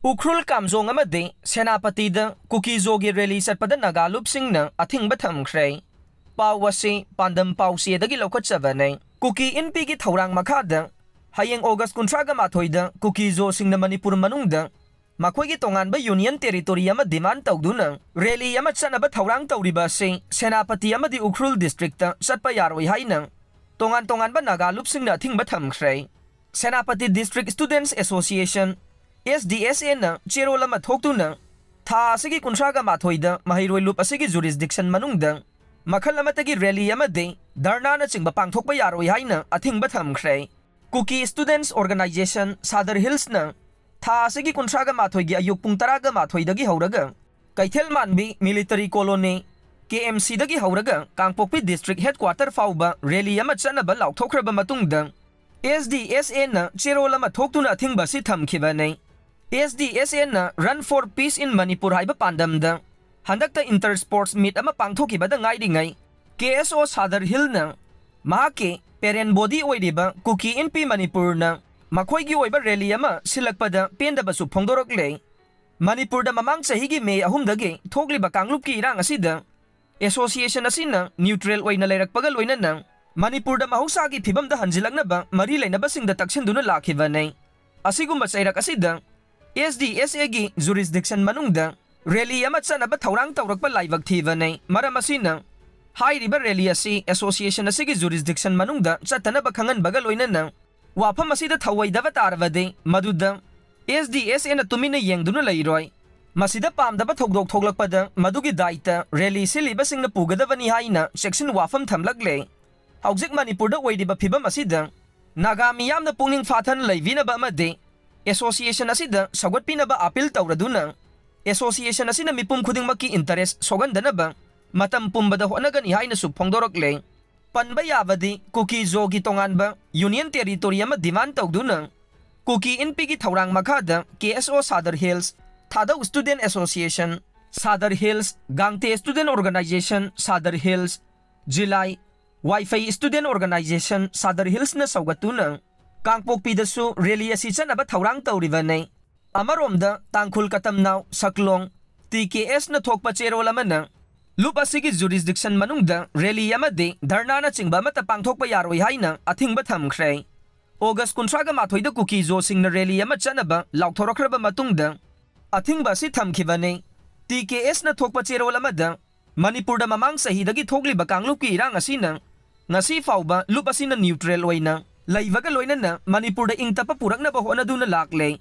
Ukhrul Kamjong Amadi Senapati da Kuki-Zo gi rally Chatpada Naga Lupsingna Athingba Thamkhre Pawasi Pandam Pausi dagi lokachavane Kuki NP gi thorang makhada Hayeng August kuntraga mathoida Kuki-Zo singna Manipur manungda Makhoi gi tonganba union territory ama demand tawduna rally ama chanaba thorang tawriba se Senapati amadi Ukhrul district ta chatpa yaroi haina tongan ba Naga Lupsingna Athingba Thamkhre Senapati District Students Association SDSA na Cherolama Thoktuna Tha Asigi Kuntraga Mathoida Mahiroi Lup Asigi jurisdiction manungda Makhal amatagi rally amade Dharna na chingba pangthokpa yaroi haina Athingba Thamkhre Kuki Students Organization Sadar Hills na Tha Asigi Kuntraga Mathoigi ayuk pung taraga mathoidagi hauraga Kaithel Manbi Military Colony KMC dagi hauraga Kangpokpi District Headquarter fauba rally ama chanaba laukthokraba matungda SDSA na Cherolama Thoktuna Athingba si thamkhibane SDSA na Run for Peace in Manipur haiba pandamda handakta inter sports meet ama pangthokibada ngairingai KSO Sadar Hill na mahake parent body oiriba Kuki NP Manipur na makhoigi oiba rally ama silakpada pendabasu phongdorokle Manipur da mamang chahigi May 3 dagi thokliba kanglupki irang asida association asina neutral oina leirakpaga loinana Manipur da mahusagi phibam da hanjilaknaba mari leinaba singda taksinduna lakhibane asigumba chairak asida SDSA gi jurisdiction manungda rally ama chanaba thorang tawrakpa laibak thibane maram asina hairiba rally asi association asigi jurisdiction manungda chatanaba khanganbaga loinana wafam asida thawaidaba tarwade maduda SDSA na tumina yengduna leiroi masida pamdaba thogdok thoglakpada madugi daita rally siliba singna pugadabani haina section wafam thamlagle Haujik Manipur da oiriba phibam asida Naga miyamna pungning fathan leivinaba amade Association asida sagatpinaba appeal tawraduna Association asina mipum khudingmaki interest sogandanaba matam pumbada honagani haina su phongdorokle panba yabadi Kuki-Zo gi tonganba union territory ama demand tawduna Kuki NP gi thorang makhada KSO Sadar Hills Thadau Student Association Sadar Hills Gangte Student Organization Sadar Hills Jilai Wi-Fi Student Organization Sadar Hills na saugatuna Kangpokpi dasu rally asi chanaba thorang tawribane amaromda tangkhul katamnaw saklong TKS na thokpa cherolama na lup asigi jurisdiction manungda rally amade dharna na chingba mata pangthokpa yaroi haina Athingba Thamkhre August 13 mathoida Kuki-Zo singna rally ama chanaba lauthorokraba matungda Athingba si thamkhibane TKS na thokpa cherolama da Manipur da mamang sahidagi thokliba kanglupki irang asina ngasi fauba lup asina neutral oina laivaga loinana Manipur da ingtapa puraknaba honaduna lakle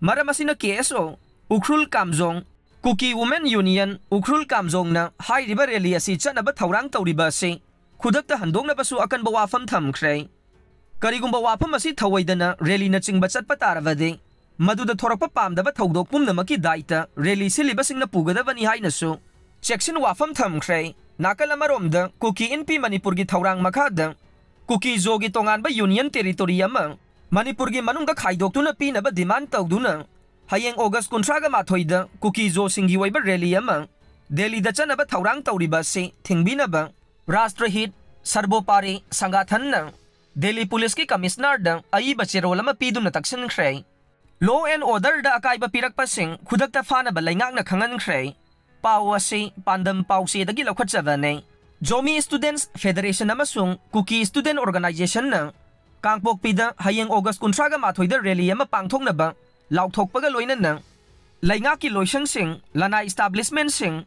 maram asina KSO Ukhrul Kamjong Kuki Women Union Ukhrul Kamjong na hairiba rally asi chanaba thorang tawriba se Khudakta handongnaba su akanba wafam thamkhre karigumba wafam asi thawaidana rally na chingba chatpa tarawade maduda thorakpa pamdaba thogdok pumnamaki daita rally siliba singna pugadabani haina su section wafam thamkhre nakalamaromda Kuki NP Manipur gi thorang makhada Kuki-Zo gi tonganba union territory ama Manipur gi manungda khaidoktuna pinaba demand tawduna hayeng August 13 mathoida Kuki-Zo singi oiba rally ama Delhi da chanaba thorang tawriba se thingbinaba Rashtrahit Sarbopari Sangathanna Delhi Police ki Commissioner da Aiba cherolama piduna taksinkhre Law and Order da Akaiba Pirakpasing Khudakta Fanaba Leingakna Khanghankhre Pawasi Pandam Pausi dagi lokachavane Jomi Students Federation amasung Kuki Student Organization na Kangpokpida hayeng August 13 mathoida rally ama pangthoknaba lauthokpaga loinana Leingakki loisangsing lana establishment sing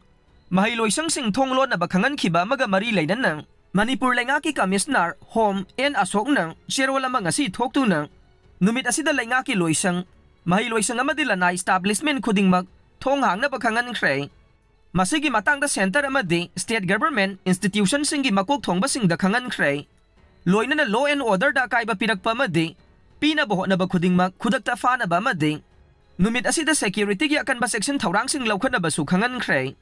mahai loisangsing thonglonaba khanghankhiba amaga mari leinana Manipur Leingakki Commissioner Home and Asokna cherolama ngasi thoktuna numit asida Leingakki loisang mahai loisang amadi lana establishment khudingmak thonghangnaba khanghankhre Masigi matangda center amadi state government institution singi makok thongba singda khanghankhre loinana law and order da Akaiba pirakpa amadi pina bohonaba khudingmak Khudakta Fanaba amadi numit asida security gi akanba section thorang sing laukhana basu khanghankhre